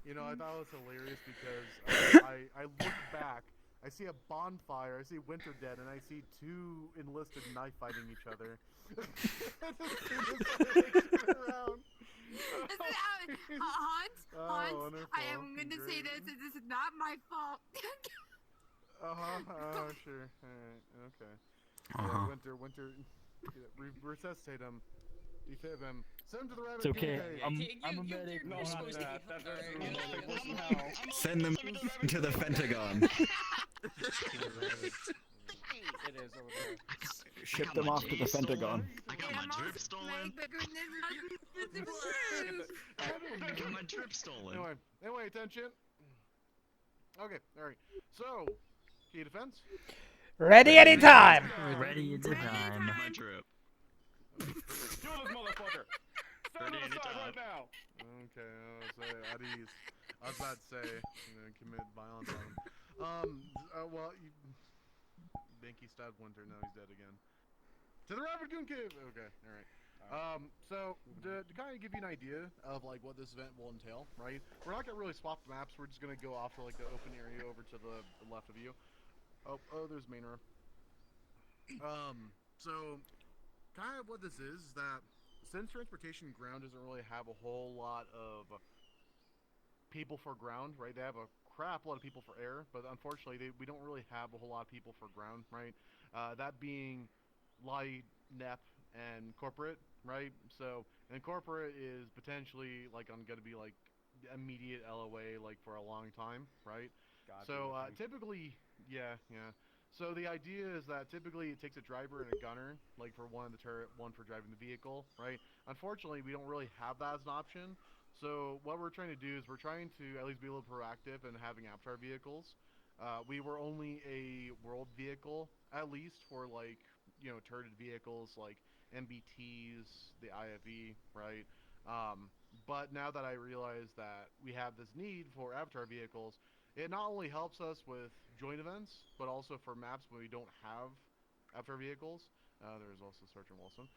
You know, I thought it was hilarious because I look back, I see a bonfire, I see Winter dead, and I see two enlisted knife fighting each other. And as soon as I turn around, Hans, wonderful. I am going to say this, and this is not my fault. Sure. Alright, okay. Winter, resuscitate him, defib him, send him to the rabbit. It's okay. Cave. I'm a medic. No, not that. That doesn't really make I'm somehow. Send them to the Pentagon. It is over there. Ship them off to the Pentagon. I got my drip stolen. I got my drip stolen. Anyway, attention. Okay, alright. So, key defense. Ready anytime. Ready anytime. My drip. Kill this motherfucker. Stand Ready on the side anytime. right now. Okay, at ease. I was about to say, commit violence on him. Well, Binky stabbed Winter, now he's dead again. To the Rabbit Goon Cave! Okay, alright. So, to kind of give you an idea of, like, what this event will entail, right? We're not gonna really swap the maps, we're just gonna go off to, like, the open area over to the left of you. Oh, there's main room. So, kind of what this is that since transportation ground doesn't really have a whole lot of people for ground, right? They have a crap lot of people for air, but unfortunately we don't really have a whole lot of people for ground, right? That being light, NEP, and corporate, right? So, and corporate is potentially like I'm gonna be like immediate LOA like for a long time, right? God, So typically, yeah. So the idea is that typically it takes a driver and a gunner, like for one of the turret, one for driving the vehicle, right? Unfortunately, we don't really have that as an option. So what we're trying to do is we're trying to at least be a little proactive in having Avatar vehicles. We were only a world vehicle, at least for like, you know, turreted vehicles like MBTs, the IFE, right? But now that I realize that we have this need for Avatar vehicles, it not only helps us with joint events, but also for maps when we don't have Avatar vehicles. There's also Sergeant Wilson.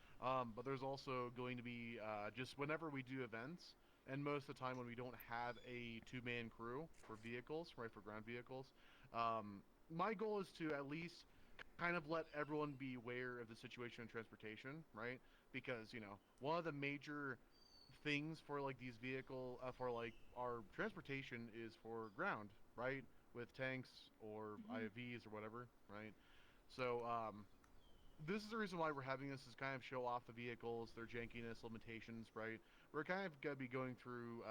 But there's also going to be just whenever we do events, and most of the time when we don't have a two-man crew for vehicles, right, for ground vehicles, my goal is to at least kind of let everyone be aware of the situation in transportation, right? Because, you know, one of the major things for like these vehicle for like our transportation is for ground, right, with tanks or IFVs or whatever, right? So this is the reason why we're having this, is kind of show off the vehicles, their jankiness, limitations, right? We're kind of gonna be going through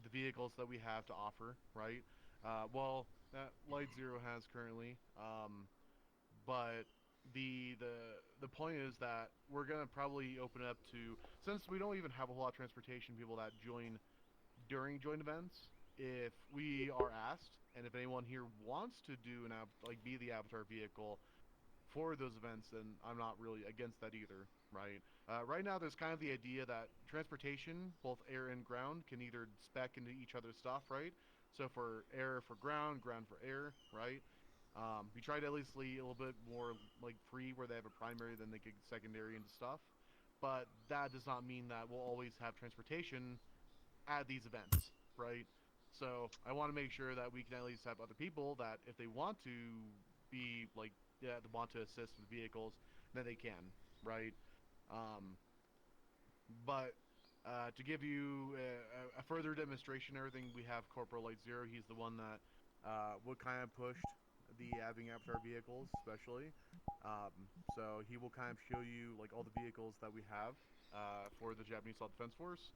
the vehicles that we have to offer, right? Well, that Light Zero has currently, but the point is that we're gonna probably open it up to, since we don't even have a whole lot of transportation people that join during joint events, if we are asked, and if anyone here wants to do be the Avatar vehicle for those events, then I'm not really against that either, right? Right now, there's kind of the idea that transportation, both air and ground, can either spec into each other's stuff, right? So for air for ground, ground for air, right? We try to at least leave a little bit more like free where they have a primary, then they get secondary into stuff. But that does not mean that we'll always have transportation at these events, right? So I want to make sure that we can at least have other people that if they want to be like, yeah, they want to assist with vehicles, then they can, right? But to give you a further demonstration, everything, we have Corporal Light Zero. He's the one that would kind of pushed the having Avatar vehicles, especially. So he will kind of show you like all the vehicles that we have for the Japanese Self-Defense Force,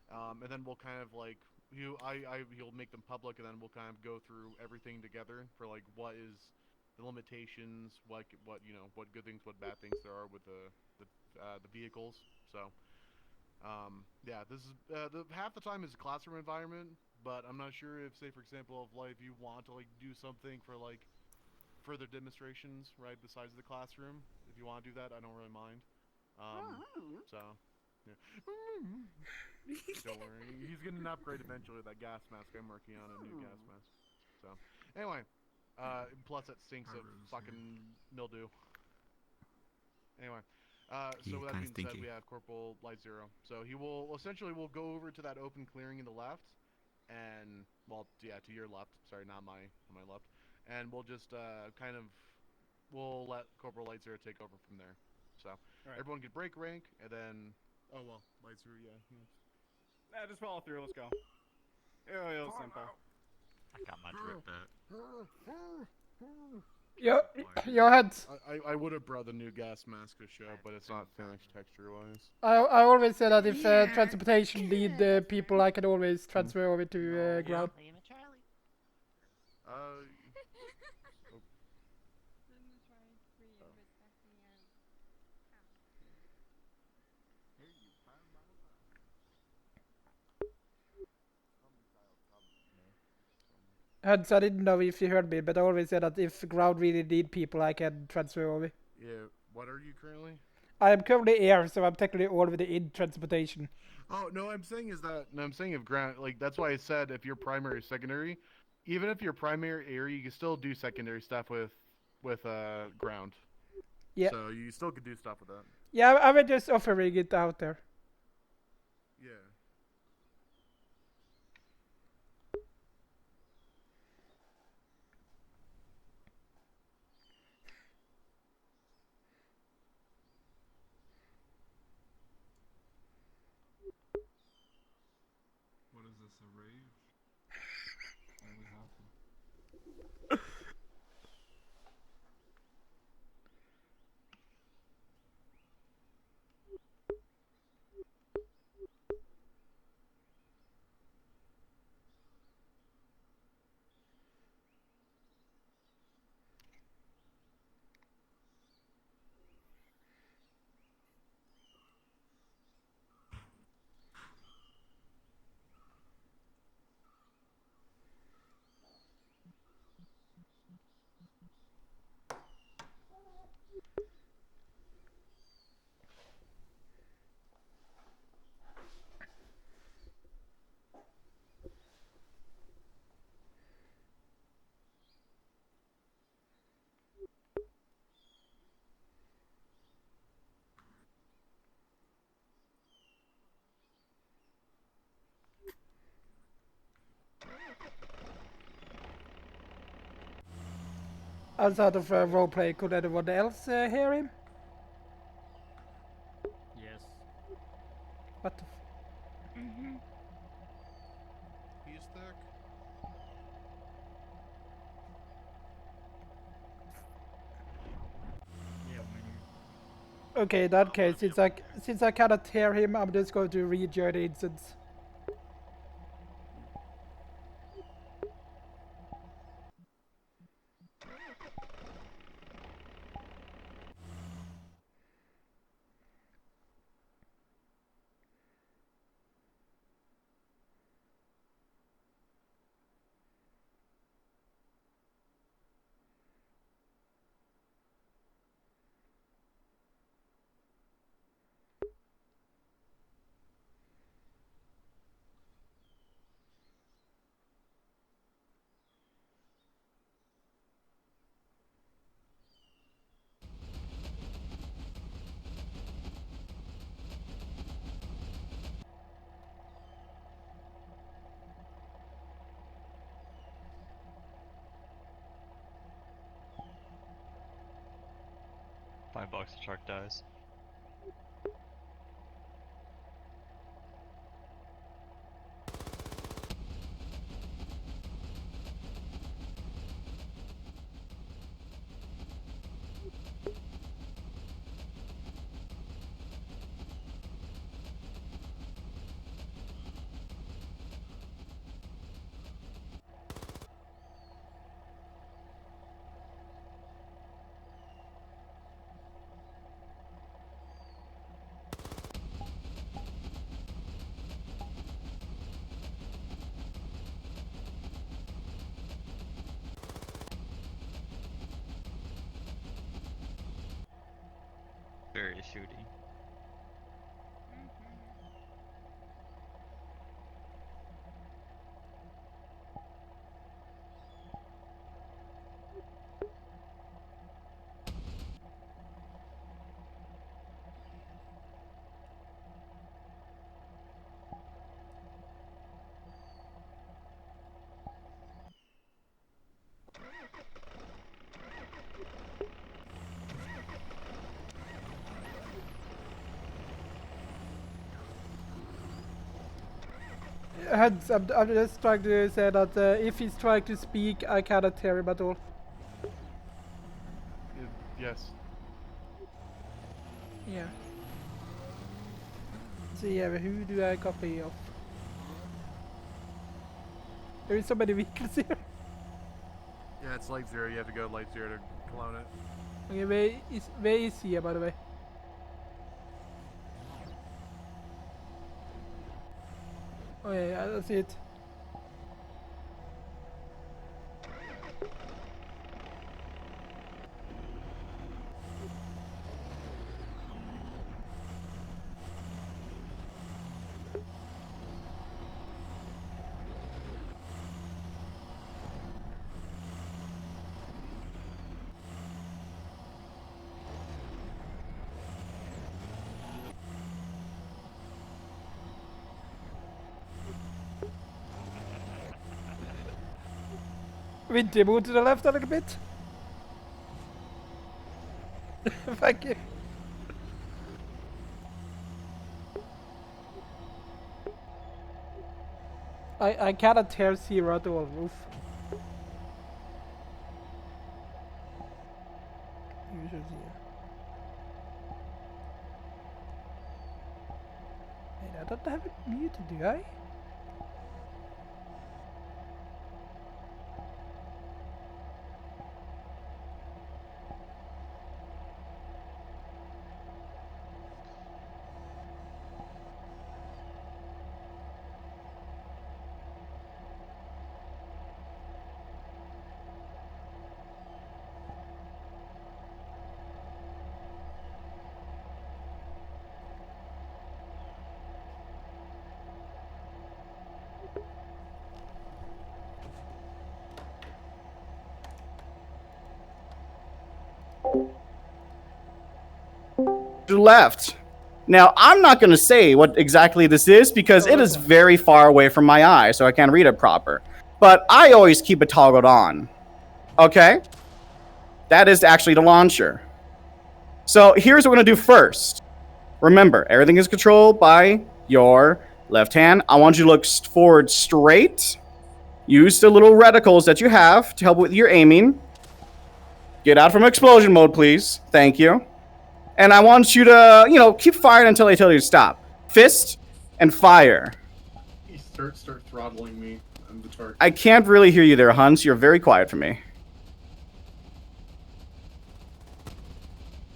and then we'll kind of like he'll make them public, and then we'll kind of go through everything together for like what is the limitations, what you know, what good things, what bad things there are with the vehicles. So yeah, this is half the time is a classroom environment, but I'm not sure if, say for example, if like you want to like do something for like further demonstrations, right, besides the classroom. If you want to do that, I don't really mind. So, yeah. Don't worry, he's getting an upgrade eventually. That gas mask, I'm working on a new gas mask. So, anyway, plus that stinks of fucking mildew. Anyway, so with that being said, we have Corporal Light Zero. So he will essentially will go over to that open clearing in the left, and well, yeah, to your left. Sorry, not my on my left. And we'll just we'll let Corporal Light Zero take over from there. So Alright. everyone can break rank, and then Light Zero, yeah. Yeah, just follow through. Let's go. Real simple. I got my drip back. Your heads. I would have brought the new gas mask to show, but it's not finished texture-wise. I always say that if transportation need people, I can always transfer over to ground. Hans, I didn't know if you heard me, but I always say that if ground really need people, I can transfer over. Yeah, what are you currently? I am currently air, so I'm technically already in transportation. Oh, no, I'm saying if ground, like, that's why I said if you're primary or secondary, even if you're primary air, you can still do secondary stuff with ground. Yeah. So you still could do stuff with that. Yeah, I was just offering it out there. Yeah. What is this, a rave? What is happening? Outside of roleplay, could anyone else hear him? Yes. What the He's thick. Yeah, Okay, in that case, since I cannot hear him, I'm just going to rejoin the instance. $5 a truck dies. Very shooty. Hans, I'm just trying to say that if he's trying to speak, I cannot hear him at all. Yes. Yeah. So yeah, who do I copy of? There is so many vehicles here. Yeah, it's Light Zero. You have to go to Light Zero to clone it. Okay, where is he, by the way? Oh yeah, that's it. Winter, move to the left a little bit. Thank you. I cannot hear Zero at all. Oof. You should see it. Wait, I don't have it muted, do I? Left. Now, I'm not going to say what exactly this is because it is very far away from my eye, so I can't read it proper. But I always keep it toggled on. Okay? That is actually the launcher. So here's what we're going to do first. Remember, everything is controlled by your left hand. I want you to look forward straight. Use the little reticles that you have to help with your aiming. Get out from explosion mode, please. Thank you. And I want you to, keep firing until I tell you to stop. Fist and fire. Start throttling me. I'm the target. I can't really hear you there, Hans. You're very quiet for me.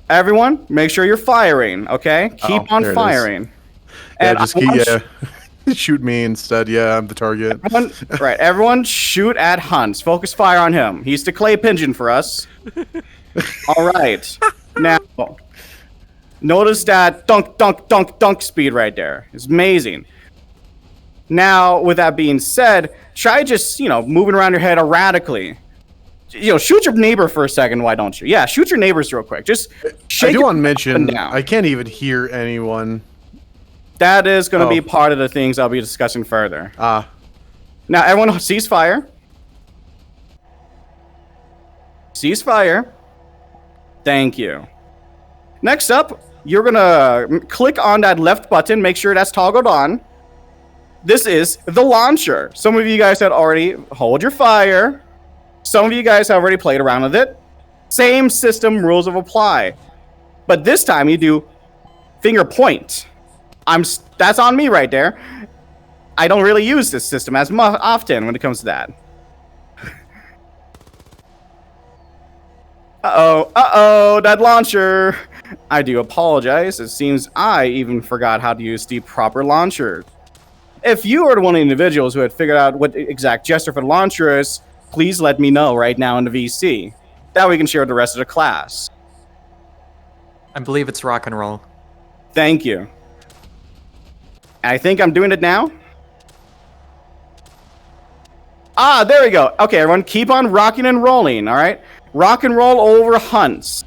Everyone, make sure you're firing, okay? Keep on firing. Yeah, And just shoot me instead. Yeah, I'm the target. Everyone shoot at Hans. Focus fire on him. He's the clay pigeon for us. All right. Now, notice that dunk, dunk, dunk, dunk speed right there. It's amazing. Now, with that being said, try just, moving around your head erratically. Shoot your neighbor for a second, why don't you? Yeah, shoot your neighbors real quick. Just shake I do it want to mention, down. I can't even hear anyone. That is going to be part of the things I'll be discussing further. Ah. Now, everyone cease fire. Cease fire. Thank you. Next up, you're going to click on that left button. Make sure that's toggled on. This is the launcher. Some of you guys had already hold your fire. Some of you guys have already played around with it. Same system, rules of apply. But this time you do finger point. That's on me right there. I don't really use this system as often when it comes to that. Uh-oh, that launcher. I do apologize. It seems I even forgot how to use the proper launcher. If you are one of the individuals who had figured out what the exact gesture for the launcher is, please let me know right now in the VC. That way we can share with the rest of the class. I believe it's rock and roll. Thank you. I think I'm doing it now. Ah, there we go. Okay, everyone, keep on rocking and rolling, all right? Rock and roll over Hunts.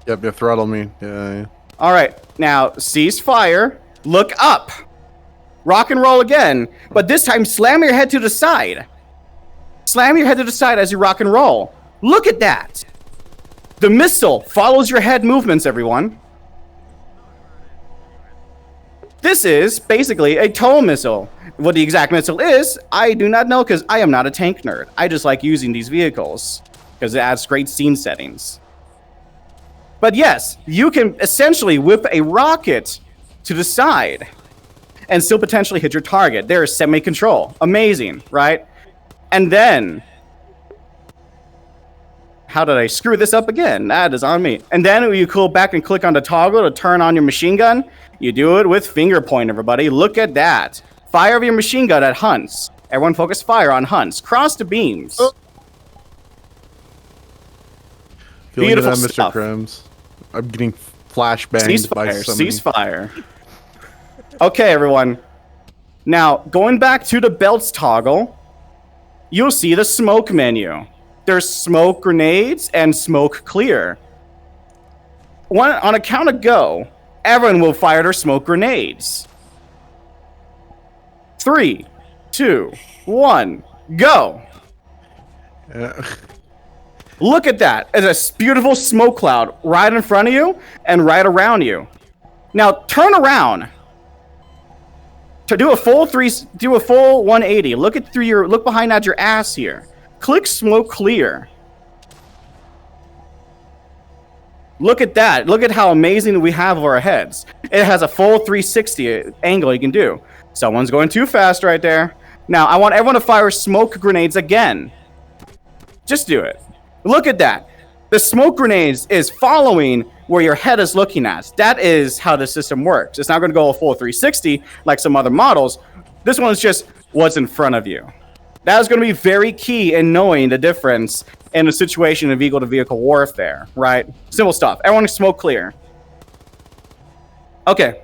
Yep, you throttle me. Yeah. All right, now cease fire. Look up. Rock and roll again, but this time slam your head to the side. Slam your head to the side as you rock and roll. Look at that. The missile follows your head movements, everyone. This is basically a tow missile. What the exact missile is, I do not know because I am not a tank nerd. I just like using these vehicles because it adds great scene settings. But yes, you can essentially whip a rocket to the side and still potentially hit your target. There is semi-control. Amazing, right? And then... How did I screw this up again? That is on me. And then you go back and click on the toggle to turn on your machine gun. You do it with finger point, everybody. Look at that. Fire of your machine gun at Hunts. Everyone focus fire on Hunts. Cross the beams. Oh. Feeling Beautiful that, Mr. stuff. Krems. I'm getting flashbanged by Ceasefire. so many. Ceasefire. Okay, everyone. Now, going back to the belts toggle, you'll see the smoke menu. There's smoke grenades and smoke clear. On a count of go, everyone will fire their smoke grenades. 3, 2, 1, go. Look at that. It's a beautiful smoke cloud right in front of you and right around you. Now turn around. To do a full 180. Look behind at your ass here. Click smoke clear. Look at that. Look at how amazing we have over our heads. It has a full 360 angle you can do. Someone's going too fast right there. Now, I want everyone to fire smoke grenades again. Just do it. Look at that. The smoke grenades is following where your head is looking at. That is how the system works. It's not going to go a full 360 like some other models. This one is just what's in front of you. That is going to be very key in knowing the difference in a situation of vehicle-to-vehicle warfare, right? Simple stuff. Everyone smoke clear. Okay.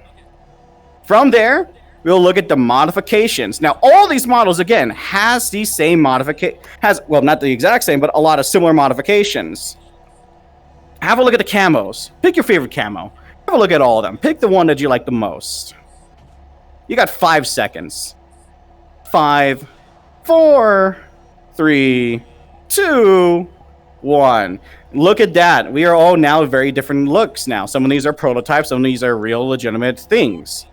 From there, we'll look at the modifications. Now, all these models, again, has the same well, not the exact same, but a lot of similar modifications. Have a look at the camos. Pick your favorite camo. Have a look at all of them. Pick the one that you like the most. You got 5 seconds. 5, 4, 3, 2, 1. Look at that. We are all now very different looks now. Some of these are prototypes. Some of these are real legitimate things.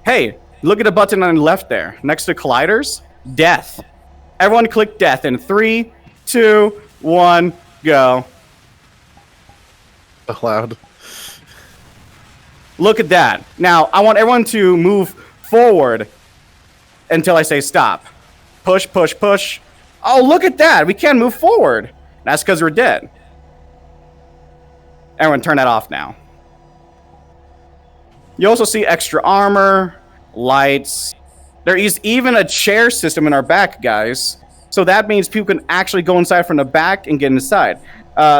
Hey, look at the button on the left there. Next to colliders, death. Everyone click death in 3, 2, 1, go. Loud. Look at that. Now, I want everyone to move forward until I say stop. Push, push, push. Oh, look at that. We can't move forward. That's because we're dead. Everyone, turn that off now. You also see extra armor, lights. There is even a chair system in our back, guys. So that means people can actually go inside from the back and get inside.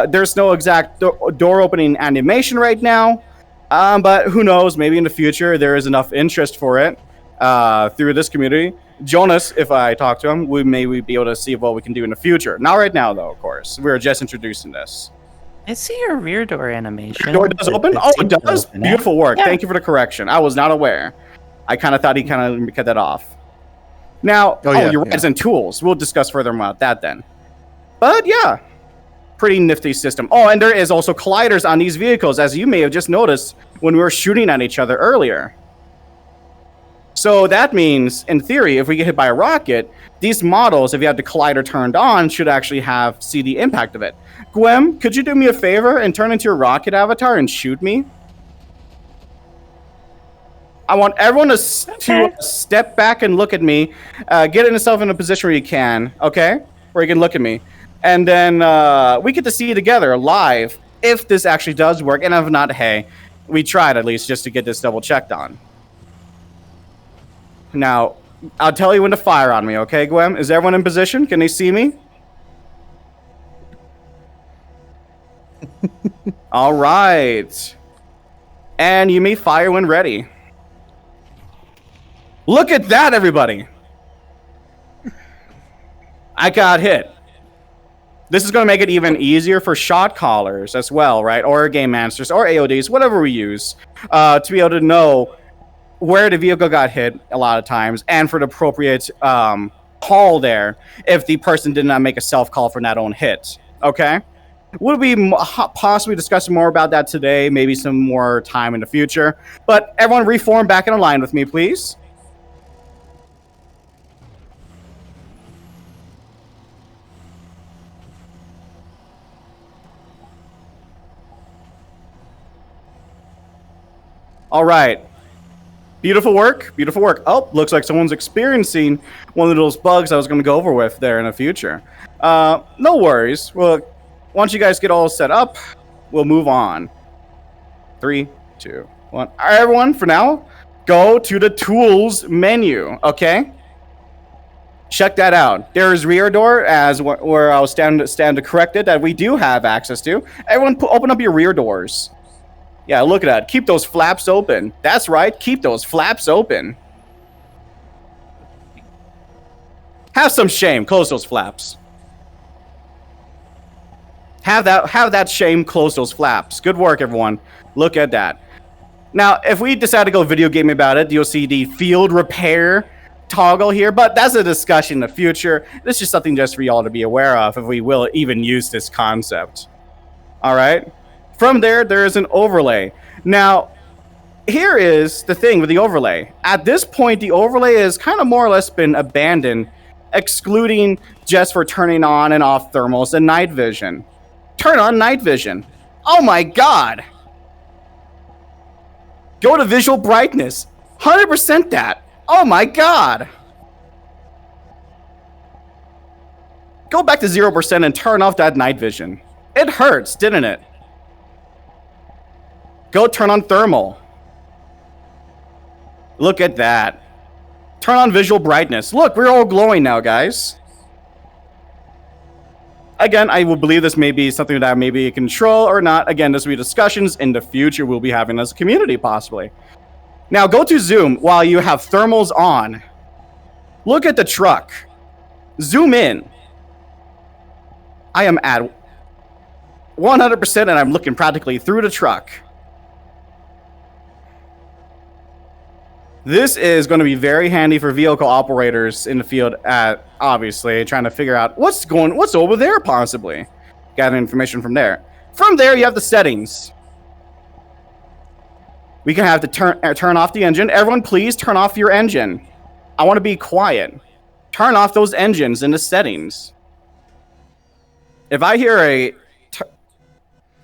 There's no exact door opening animation right now. But who knows, maybe in the future there is enough interest for it through this community. Jonas, if I talk to him, we may be able to see what we can do in the future. Not right now, though, of course. We're just introducing this. I see your rear door animation. The door does open? Oh, it does? Beautiful work. Yeah. Thank you for the correction. I was not aware. I kind of thought he kind of cut that off. Now, you're right, it's in tools. We'll discuss further about that then. But yeah, pretty nifty system. Oh, and there is also colliders on these vehicles, as you may have just noticed when we were shooting at each other earlier. So that means, in theory, if we get hit by a rocket, these models, if you have the collider turned on, should actually see the impact of it. Gwem, could you do me a favor and turn into your rocket avatar and shoot me? I want everyone to step back and look at me. Get yourself in a position where you can, okay? Where you can look at me. And then we get to see together live if this actually does work. And if not, hey, we tried at least just to get this double checked on. Now, I'll tell you when to fire on me, okay, Gwem? Is everyone in position? Can they see me? All right. And you may fire when ready. Look at that, everybody. I got hit. This is going to make it even easier for shot callers as well, right? Or game masters or AODs, whatever we use, to be able to know where the vehicle got hit a lot of times and for the appropriate call there if the person did not make a self-call for that own hit. Okay? We'll be possibly discussing more about that today, maybe some more time in the future. But everyone reform back in a line with me, please. All right. Beautiful work. Beautiful work. Oh, looks like someone's experiencing one of those bugs I was going to go over with there in the future. No worries. Well, once you guys get all set up, we'll move on. 3, 2, 1. All right, everyone, for now, go to the tools menu, okay? Check that out. There's rear door, as where I'll stand to correct it, that we do have access to. Everyone, open up your rear doors. Yeah, look at that. Keep those flaps open. That's right. Keep those flaps open. Have some shame. Close those flaps. Have that shame. Close those flaps. Good work, everyone. Look at that. Now, if we decide to go video game about it, you'll see the field repair toggle here, but that's a discussion in the future. This is just something just for y'all to be aware of if we will even use this concept. All right? From there is an overlay. Now, here is the thing with the overlay. At this point, the overlay has kind of more or less been abandoned, excluding just for turning on and off thermals and night vision. Turn on night vision. Oh my god! Go to visual brightness. 100% that. Oh my god! Go back to 0% and turn off that night vision. It hurts, didn't it? Go turn on thermal. Look at that. Turn on visual brightness. Look, we're all glowing now, guys. Again, I will believe this may be something that maybe a control or not. Again, this will be discussions in the future we'll be having as a community, possibly. Now, go to zoom while you have thermals on. Look at the truck. Zoom in. I am at 100% and I'm looking practically through the truck. This is going to be very handy for vehicle operators in the field obviously, trying to figure out what's over there, possibly. Gather information from there. From there, you have the settings. We can have to turn off the engine. Everyone, please turn off your engine. I want to be quiet. Turn off those engines in the settings. If I hear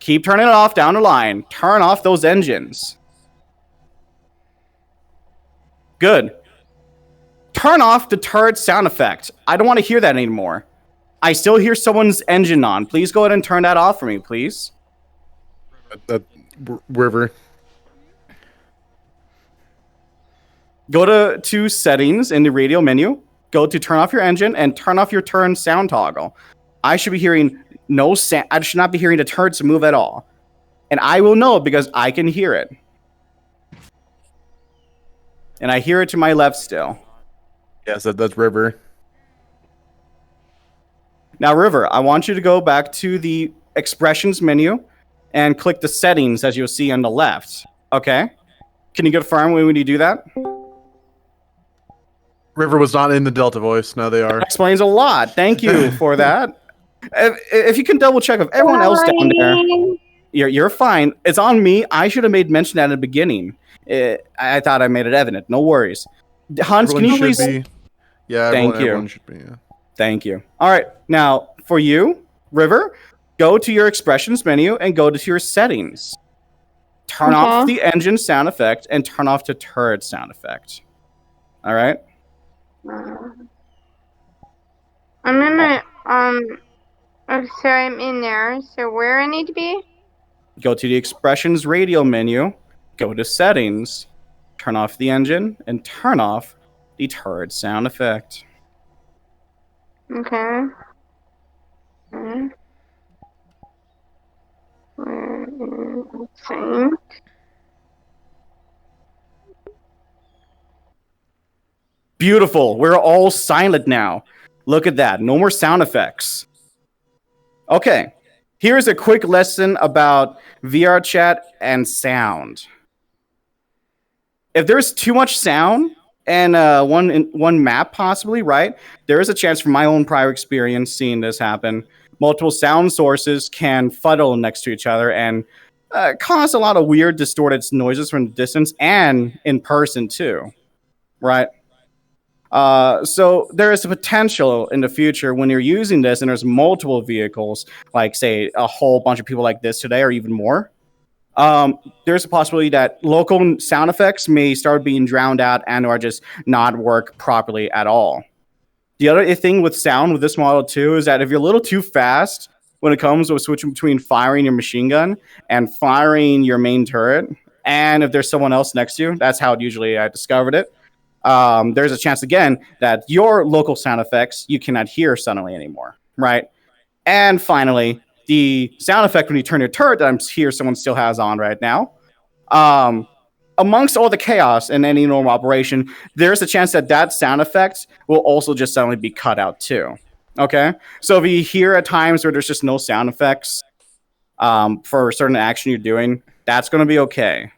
keep turning it off down the line. Turn off those engines. Good. Turn off the turret sound effect. I don't want to hear that anymore. I still hear someone's engine on. Please go ahead and turn that off for me, please. River. Go to settings in the radio menu. Go to turn off your engine and turn off your turn sound toggle. I should be hearing no sound. I should not be hearing the turrets move at all. And I will know because I can hear it. And I hear it to my left still. Yes, that's River. Now, River, I want you to go back to the expressions menu and click the settings as you'll see on the left. Okay? Can you confirm when you do that? River was not in the Delta voice. Now they are. That explains a lot. Thank you for that. If you can double check if everyone else down there, you're fine. It's on me. I should have made mention at the beginning. I thought I made it evident. No worries. Hans, Everyone can you should please? be. Yeah, Thank you. Everyone should be. Yeah. Thank you. All right. Now, for you, River, go to your expressions menu and go to your settings. Turn off the engine sound effect and turn off the turret sound effect. All right? I'm in my, so I'm in there. So where I need to be? Go to the expressions radio menu, go to settings, turn off the engine, and turn off the turret sound effect. Okay. Where is sync? Beautiful. We're all silent now. Look at that. No more sound effects. Okay. Here's a quick lesson about VR chat and sound. If there's too much sound and one map possibly, right? There is a chance from my own prior experience seeing this happen multiple sound sources can fuddle next to each other and cause a lot of weird, distorted noises from the distance and in person too, right? So there is a potential in the future when you're using this and there's multiple vehicles, like say a whole bunch of people like this today or even more. There's a possibility that local sound effects may start being drowned out and or just not work properly at all. The other thing with sound with this model too is that if you're a little too fast when it comes to switching between firing your machine gun and firing your main turret, and if there's someone else next to you, that's how usually I discovered it. There's a chance again that your local sound effects you cannot hear suddenly anymore, right? And finally, the sound effect when you turn your turret that I'm here someone still has on right now. Amongst all the chaos in any normal operation, there's a chance that that sound effect will also just suddenly be cut out too. Okay? So if you hear at times where there's just no sound effects for a certain action you're doing, that's going to be okay.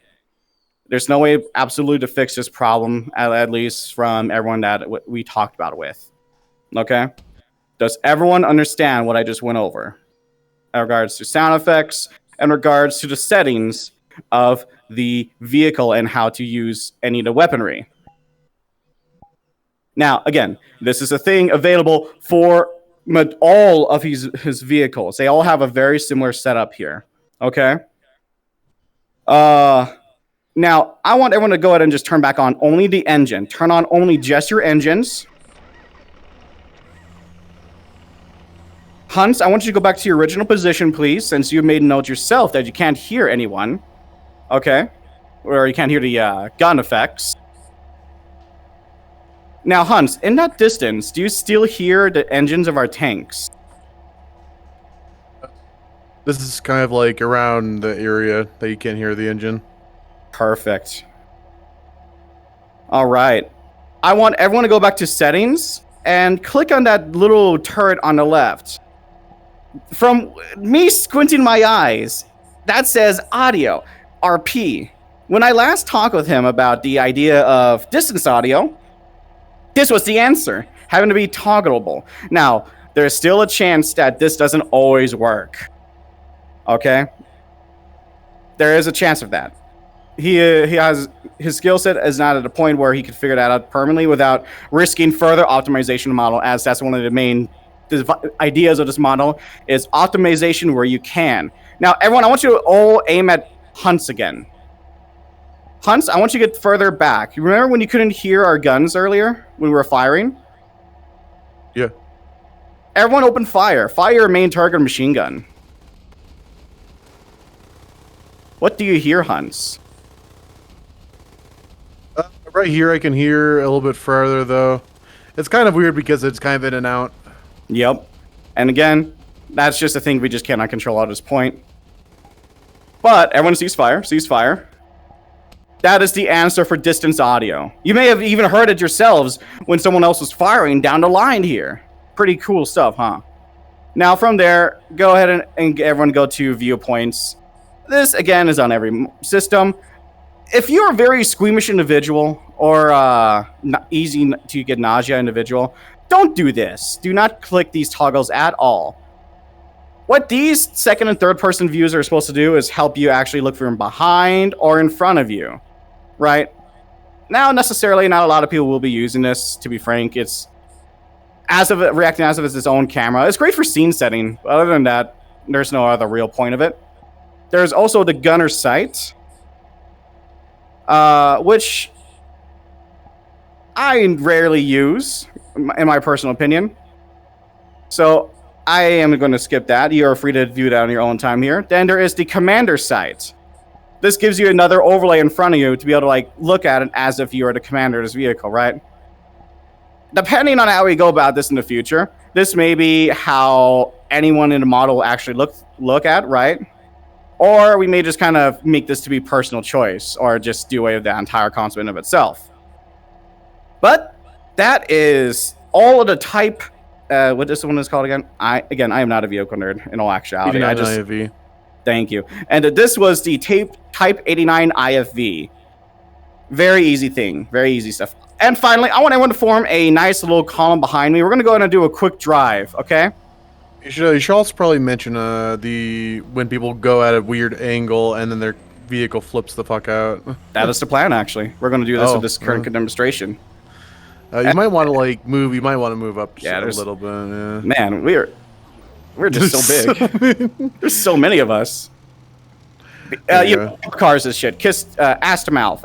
There's no way absolutely to fix this problem, at least from everyone that we talked about it with. Okay? Does everyone understand what I just went over? In regards to sound effects, in regards to the settings of the vehicle and how to use any of the weaponry. Now, again, this is a thing available for all of his vehicles. They all have a very similar setup here. Okay? Now, I want everyone to go ahead and just turn back on only the engine. Turn on only just your engines. Hunts, I want you to go back to your original position, please, since you made a note yourself that you can't hear anyone. Okay? Or you can't hear the gun effects. Now, Hunts, in that distance, do you still hear the engines of our tanks? This is kind of like around the area that you can't hear the engine. Perfect. All right. I want everyone to go back to settings and click on that little turret on the left. From me squinting my eyes, that says audio, RP. When I last talked with him about the idea of distance audio, this was the answer, having to be toggleable. Now, there's still a chance that this doesn't always work. Okay? There is a chance of that. He has his skill set is not at a point where he could figure that out permanently without risking further optimization of the model, as that's one of the main ideas of this model is optimization where you can. Now, everyone, I want you to all aim at Hunts again. Hunts, I want you to get further back. You remember when you couldn't hear our guns earlier when we were firing? Yeah. Everyone open fire. Fire your main target machine gun. What do you hear, Hunts? Right here I can hear a little bit further, though. It's kind of weird because it's kind of in and out. Yep. And again, that's just a thing we just cannot control at this point. But everyone cease fire. Cease fire. That is the answer for distance audio. You may have even heard it yourselves when someone else was firing down the line here. Pretty cool stuff, huh? Now from there, go ahead and everyone go to viewpoints. This, again, is on every system. If you're a very squeamish individual or easy to get nausea individual, don't do this. Do not click these toggles at all. What these second and third person views are supposed to do is help you actually look from behind or in front of you, right? Now, necessarily, not a lot of people will be using this, to be frank. It's reacting as if it's its own camera. It's great for scene setting, but other than that, there's no other real point of it. There's also the gunner sight, which I rarely use, in my personal opinion. So I am going to skip that. You are free to view that on your own time here. Then there is the commander sight. This gives you another overlay in front of you to be able to look at it as if you are the commander of this vehicle, right? Depending on how we go about this in the future, this may be how anyone in the model will actually look at, right? Or we may just kind of make this to be personal choice or just do away with the entire concept in of itself. But that is all of the type. What this one is called again? I am not a vehicle nerd in all actuality. IFV. Thank you. And this was the Type 89 IFV. Very easy thing. Very easy stuff. And finally, I want everyone to form a nice little column behind me. We're going to go ahead and do a quick drive, okay? You should also probably mention the when people go at a weird angle and then their vehicle flips the fuck out. That is the plan, actually. We're going to do this Oh, with this current demonstration. You might want to like move. You might want to move up just a there's- little bit. Yeah. Man, we're just so big. There's so many of us. There you You know, cars is shit. Kiss ass to mouth,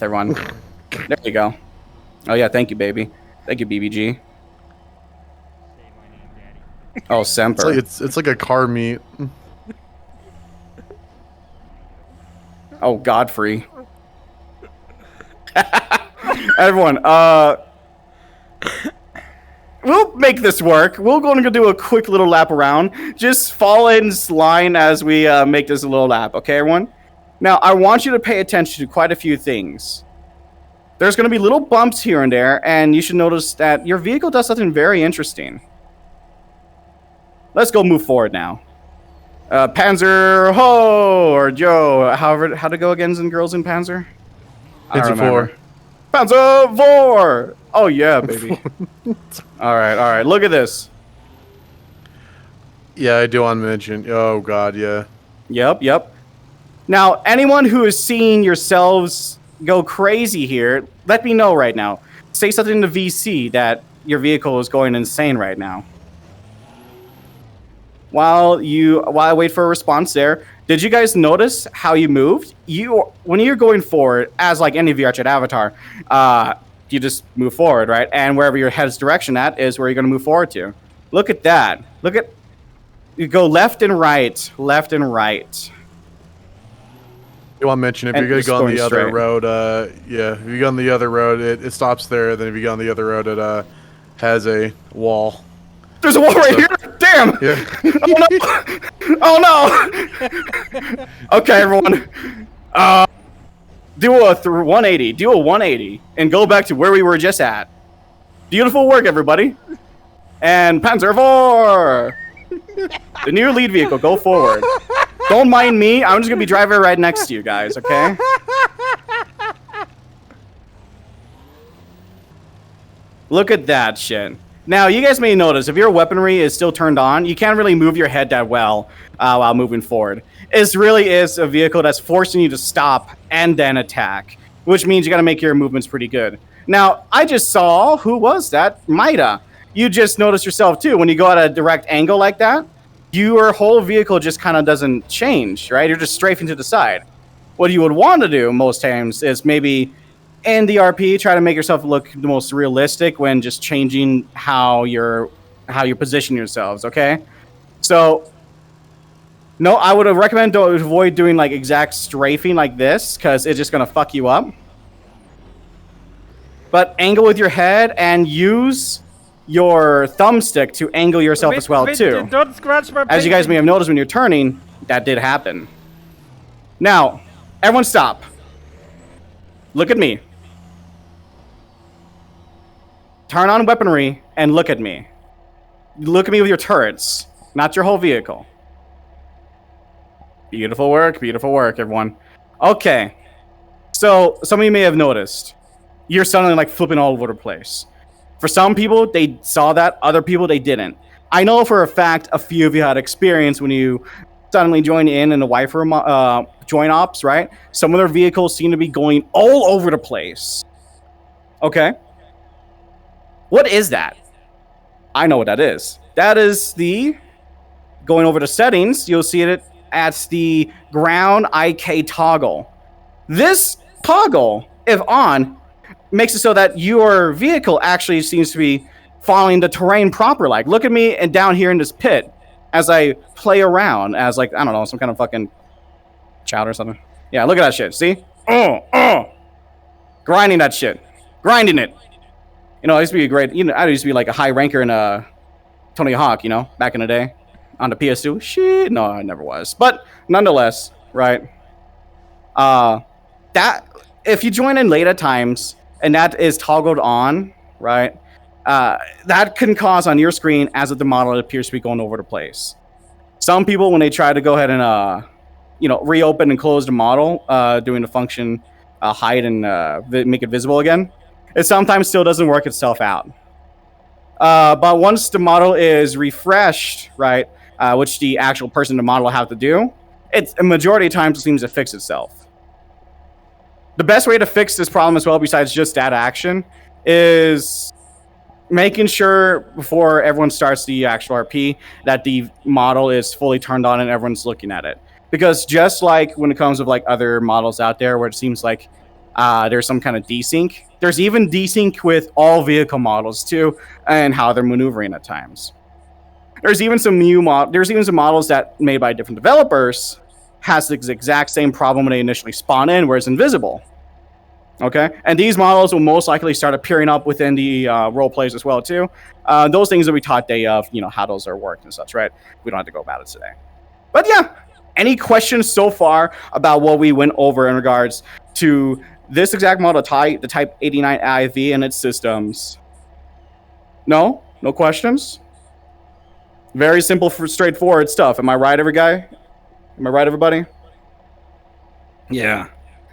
everyone. There you go. Oh yeah, thank you, baby. Thank you, BBG. Oh, Semper. It's like a car meet. Oh, Godfrey. Everyone, we'll make this work. We're going to do a quick little lap around. Just fall in line as we make this a little lap, okay, everyone? Now, I want you to pay attention to quite a few things. There's going to be little bumps here and there, and you should notice that your vehicle does something very interesting. Let's go move forward now. Panzer Ho or Joe, however, how'd it go again in Girls in Panzer? I don't Panzer remember. IV. Panzer Vor! Oh yeah, baby. all right. Look at this. Yeah, I do want to mention. Oh god, yeah. Yep. Now, anyone who is seeing yourselves go crazy here, let me know right now. Say something to VC that your vehicle is going insane right now. While I wait for a response there, did you guys notice how you moved? When you're going forward, as like any VRChat avatar, you just move forward, right? And wherever your head's direction at is where you're going to move forward to. Look at that. You go left and right. You want to mention if And you're gonna just go on going the other straight. road, yeah, if you go on the other road, it stops there. Then if you go on the other road, it has a wall. There's a wall right here. Damn. Yeah. Oh no. Okay, everyone. Do a 180. Do a 180 and go back to where we were just at. Beautiful work, everybody. And Panzer IV. The new lead vehicle. Go forward. Don't mind me. I'm just gonna be driving right next to you guys. Okay. Look at that shit. Now, you guys may notice, if your weaponry is still turned on, you can't really move your head that well while moving forward. It really is a vehicle that's forcing you to stop and then attack, which means you gotta make your movements pretty good. Now, I just saw, who was that? Maida. You just noticed yourself, too, when you go at a direct angle like that, your whole vehicle just kind of doesn't change, right? You're just strafing to the side. What you would want to do most times is maybe in the RP, try to make yourself look the most realistic when just changing how you position yourselves. Okay, so no, I would recommend to avoid doing like exact strafing like this because it's just gonna fuck you up. But angle with your head and use your thumbstick to angle yourself as well too. Don't scratch my As you guys may have noticed when you're turning, that did happen. Now, everyone stop. Look at me. Turn on weaponry and look at me. Look at me with your turrets, not your whole vehicle. Beautiful work, everyone. Okay. So, some of you may have noticed, you're suddenly like flipping all over the place. For some people, they saw that. Other people, they didn't. I know for a fact a few of you had experience when you suddenly joined in the Wifer join ops, right? Some of their vehicles seem to be going all over the place. Okay. What is that? I know what that is. That is the, going over the settings, you'll see it at the ground IK toggle. This toggle, if on, makes it so that your vehicle actually seems to be following the terrain proper. Like, look at me and down here in this pit as I play around as like, I don't know, some kind of fucking child or something. Yeah, look at that shit. See? Grinding that shit. Grinding it. You know, I used to be a great, I used to be like a high ranker in Tony Hawk, back in the day on the PS2. Shit, no, I never was. But nonetheless, right? That, if you join in late at times and that is toggled on, right? That can cause on your screen as if the model appears to be going over the place. Some people, when they try to go ahead and, reopen and close the model, doing the function hide and make it visible again, it sometimes still doesn't work itself out. But once the model is refreshed, right, which the actual person in the model will have to do, it's a majority of times it seems to fix itself. The best way to fix this problem as well, besides just data action, is making sure before everyone starts the actual RP that the model is fully turned on and everyone's looking at it. Because just like when it comes with like other models out there where it seems like there's some kind of desync, there's even desync with all vehicle models too, and how they're maneuvering at times. There's even some models that made by different developers has the exact same problem when they initially spawn in, where it's invisible. Okay, and these models will most likely start appearing up within the role plays as well too. Those things that we taught day of, how those are worked and such, right? We don't have to go about it today. But yeah, any questions so far about what we went over in regards to this exact model type, the Type 89 IV and its systems? No questions. Very simple, straightforward stuff. Am I right, everybody? Yeah.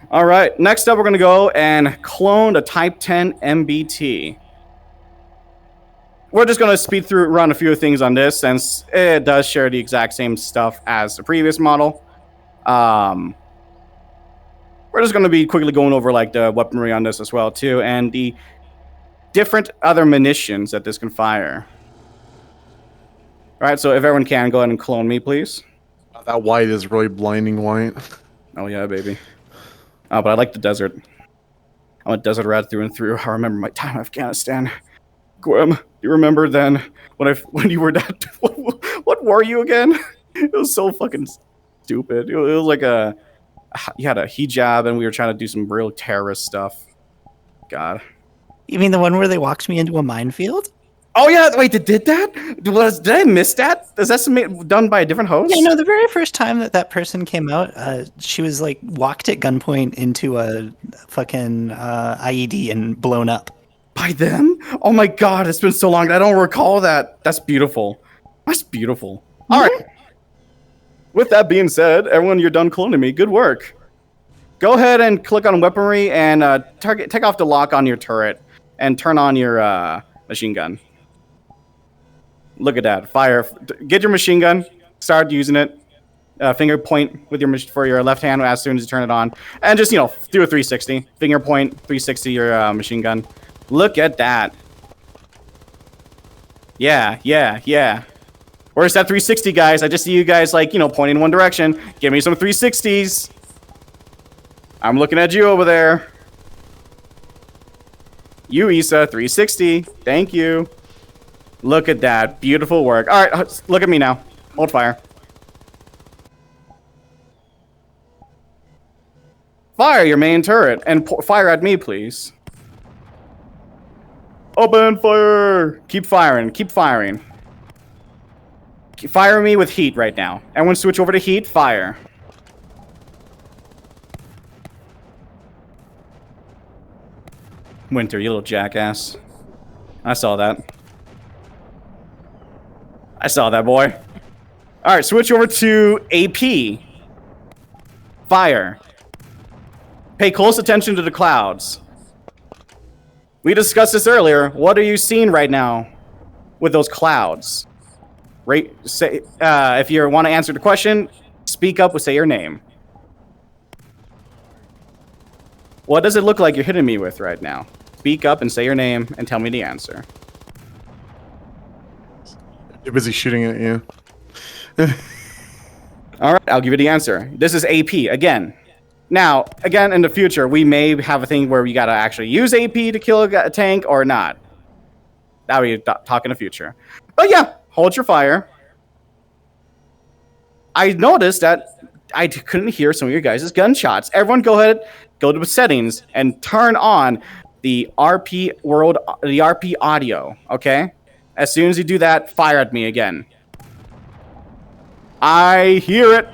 All right, next up, we're going to go and clone the Type 10 MBT. We're just going to run a few things on this, since it does share the exact same stuff as the previous model. We're just going to be quickly going over like the weaponry on this as well, too, and the different other munitions that this can fire. All right, so if everyone can, go ahead and clone me, please. That white is really blinding white. Oh, yeah, baby. Oh, but I like the desert. I'm a desert rat through and through. I remember my time in Afghanistan. Gwem, you remember then when you were that? What were you again? It was so fucking stupid. It was like you had a hijab and we were trying to do some real terrorist stuff. God. You mean the one where they walked me into a minefield? Oh yeah, wait, did that? Did I miss that? Is that done by a different host? Yeah, no, the very first time that person came out, she was like walked at gunpoint into a fucking IED and blown up. By them? Oh my god, it's been so long. I don't recall that. That's beautiful. That's beautiful. All right. With that being said, everyone, you're done cloning me. Good work. Go ahead and click on weaponry and take off the lock on your turret and turn on your machine gun. Look at that. Fire. Get your machine gun. Start using it. Finger point with for your left hand as soon as you turn it on. And just, do a 360. Finger point, 360 your machine gun. Look at that. Yeah. Where's that 360, guys? I just see you guys, pointing in one direction. Give me some 360s. I'm looking at you over there. You, Issa, 360. Thank you. Look at that. Beautiful work. All right, look at me now. Hold fire. Fire your main turret and fire at me, please. Open fire. Keep firing. Keep firing. Fire me with heat right now. Everyone switch over to heat. Fire. Winter, you little jackass. I saw that. I saw that, boy. All right, switch over to AP. Fire. Pay close attention to the clouds. We discussed this earlier. What are you seeing right now with those clouds? If you want to answer the question, speak up and say your name. What does it look like you're hitting me with right now? Speak up and say your name and tell me the answer. Too busy shooting at you. All right, I'll give you the answer. This is AP again. Now, again, in the future, we may have a thing where we gotta actually use AP to kill a tank or not. That we talk in the future. But yeah, hold your fire. I noticed that I couldn't hear some of your guys' gunshots. Everyone, go ahead, go to the settings and turn on the RP audio. Okay. As soon as you do that, fire at me again. I hear it.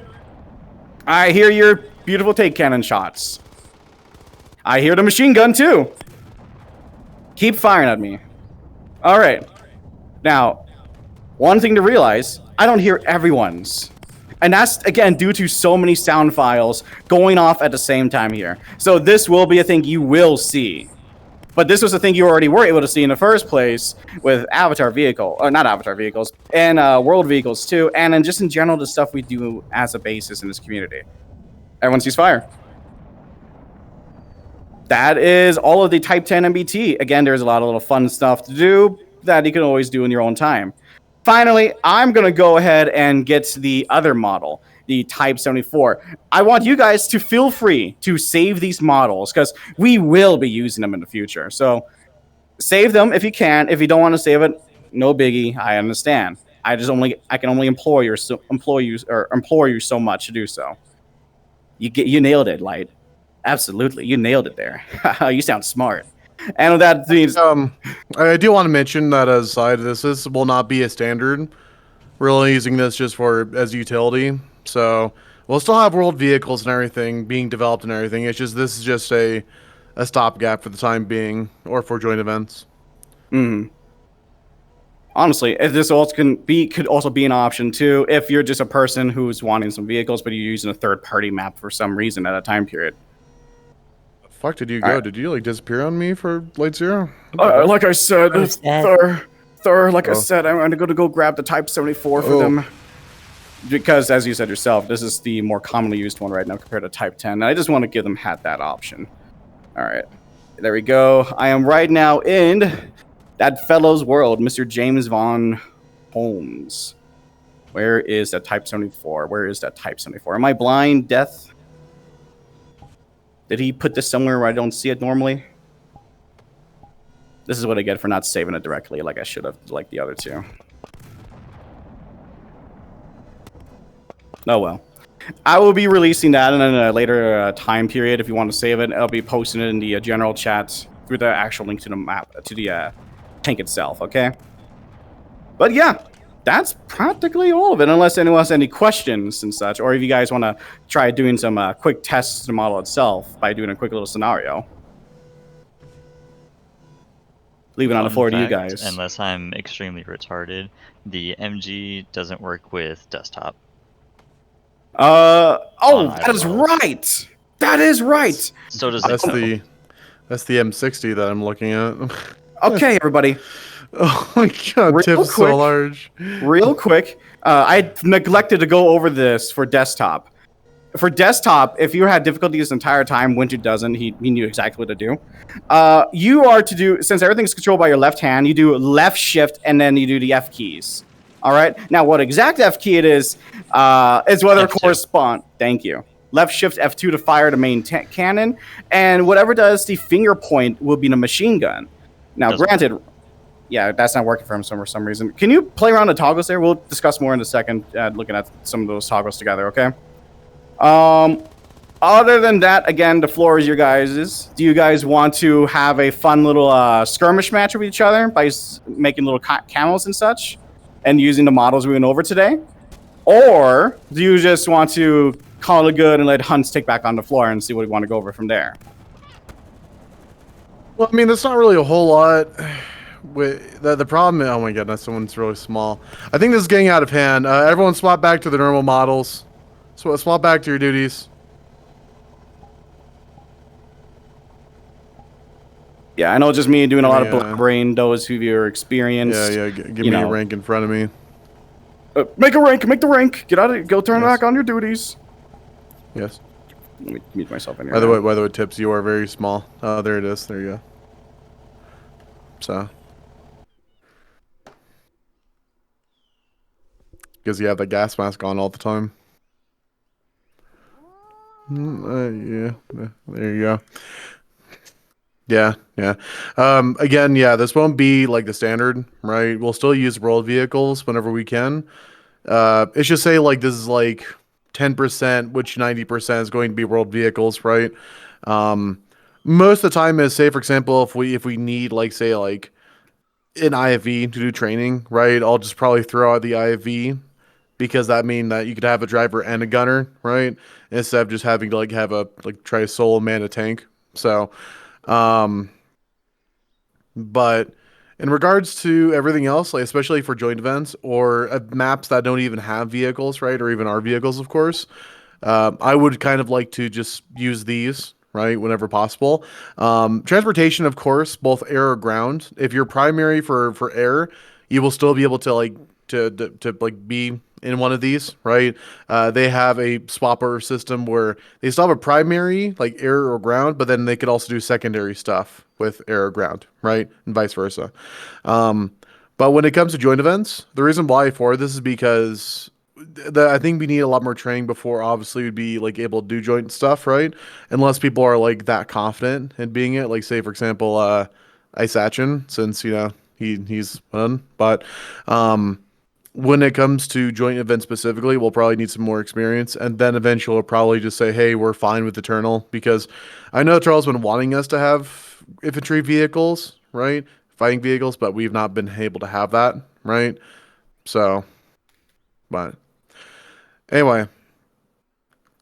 I hear your beautiful take cannon shots. I hear the machine gun too. Keep firing at me. All right. Now, one thing to realize, I don't hear everyone's. And that's, again, due to so many sound files going off at the same time here. So this will be a thing you will see. But this was the thing you already were able to see in the first place with Avatar vehicle, or not Avatar vehicles, and World vehicles too, and then just in general the stuff we do as a basis in this community. Everyone sees fire. That is all of the Type 10 MBT. Again, there's a lot of little fun stuff to do that you can always do in your own time. Finally, I'm going to go ahead and get the other model, the Type 74. I want you guys to feel free to save these models because we will be using them in the future. So save them if you can. If you don't want to save it, no biggie. I understand. I can only implore you so much to do so. You nailed it, Light. Absolutely, you nailed it there. You sound smart. And with that means, I do want to mention that as a side, this will not be a standard. We're only using this just as utility. So we'll still have world vehicles and everything being developed and everything. It's just this is just a stopgap for the time being, or for joint events. Honestly, if this also could also be an option too, if you're just a person who's wanting some vehicles, but you're using a third-party map for some reason at a time period. Fuck did you go? Did you like disappear on me for Light Zero? Like I said, Thor, like I Oh. said, I'm going to go grab the Type 74 for them. Because, as you said yourself, this is the more commonly used one right now compared to Type 10. And I just want to give them that option. All right. There we go. I am right now in that fellow's world, Mr. James Von Holmes. Where is that Type 74? Where is that Type 74? Am I blind, Death? Did he put this somewhere where I don't see it normally? This is what I get for not saving it directly like I should have, like the other two. Oh well. I will be releasing that in a later time period. If you want to save it, I'll be posting it in the general chat through the actual link to the map, to the tank itself, okay? But yeah, that's practically all of it, unless anyone has any questions and such, or if you guys want to try doing some quick tests to the model itself by doing a quick little scenario. Leaving on the floor to you Fun fact, guys. Unless I'm extremely retarded, the MG doesn't work with desktop. That is right! That is right! So does That's the that's the M60 that I'm looking at. Okay, everybody. Oh my god, Real tip's quick. so large. Real quick, I neglected to go over this for desktop. For desktop, if you had difficulty this entire time, Winter doesn't. He knew exactly what to do. You are to do, since everything's controlled by your left hand, you do left shift and then you do the F keys. All right. Now, what exact F key it is whether it F2. correspond. Thank you. Left shift F2 to fire the main cannon, and whatever does the finger point will be the machine gun. Now, Doesn't granted, yeah, that's not working for him for some reason. Can you play around the toggles there? We'll discuss more in a second, looking at some of those toggles together, okay? Other than that, again, the floor is your guys's. Do you guys want to have a fun little skirmish match with each other by making little camos and such, and using the models we went over today? Or do you just want to call it good and let Hunts take back on the floor and see what we want to go over from there? Well, I mean, that's not really a whole lot. With the problem, oh my god, that someone's really small. I think this is getting out of hand. Everyone swap back to the normal models. Swap back to your duties. Yeah, I know it's just me doing a lot of Yeah. black brain. Those who are experienced. Yeah, give you me a know. rank in front of me. Make the rank. Get out of, go turn Yes. back on your duties. Yes. Let me mute myself in here. By the way, Tips, you are very small. Oh, there it is. There you go. So. Because you have the gas mask on all the time. Yeah, there you go. Yeah. Again, yeah, this won't be like the standard, right? We'll still use world vehicles whenever we can. It's just say like this is like 10%, which 90% is going to be world vehicles, right? Most of the time is, say for example, if we need like say like an IFV to do training, right? I'll just probably throw out the IFV because that mean that you could have a driver and a gunner, right? Instead of just having to like have a try to solo man a tank. So, but in regards to everything else, like especially for joint events or maps that don't even have vehicles, right, or even our vehicles, of course, I would kind of like to just use these, right, whenever possible. Transportation, of course, both air or ground. If you're primary for air, you will still be able to like to like be in one of these, right? They have a swapper system where they still have a primary like air or ground, but then they could also do secondary stuff with air or ground, right, and vice versa. But when it comes to joint events, the reason why for this is because I think we need a lot more training before obviously we'd be like able to do joint stuff, right? Unless people are like that confident in being it. Like say for example, Ice Action, since you know he's one. But when it comes to joint events specifically, we'll probably need some more experience, and then eventually we'll probably just say, hey, we're fine with Eternal, because I know Charles has been wanting us to have infantry vehicles, right? Fighting vehicles, but we've not been able to have that, right? So, but anyway,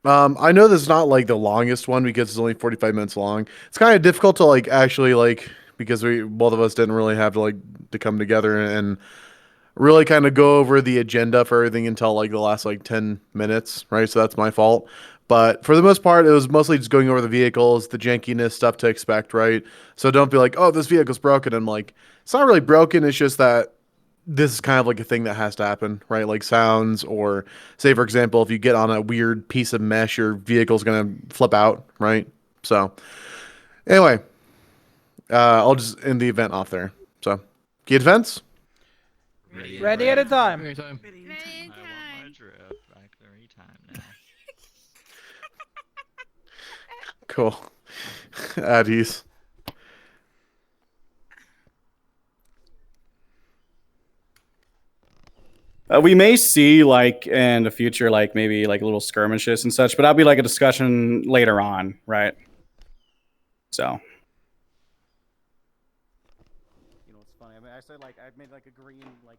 I know this is not like the longest one because it's only 45 minutes long. It's kind of difficult to like actually like because we both of us didn't really have to like to come together and really kind of go over the agenda for everything until like the last like 10 minutes, right? So that's my fault. But for the most part, it was mostly just going over the vehicles, the jankiness, stuff to expect, right? So don't be like, oh, this vehicle's broken. I'm like, it's not really broken. It's just that this is kind of like a thing that has to happen, right? Like sounds, or say, for example, if you get on a weird piece of mesh, your vehicle's going to flip out, right? So anyway, I'll just end the event off there. So, key defense? Ready at a time. I want my drip back there anytime now. Cool. At ease. We may see like in the future, like maybe like little skirmishes and such, but that'll be like a discussion later on, right? So. You know, it's funny. I mean, I said like I made like a green like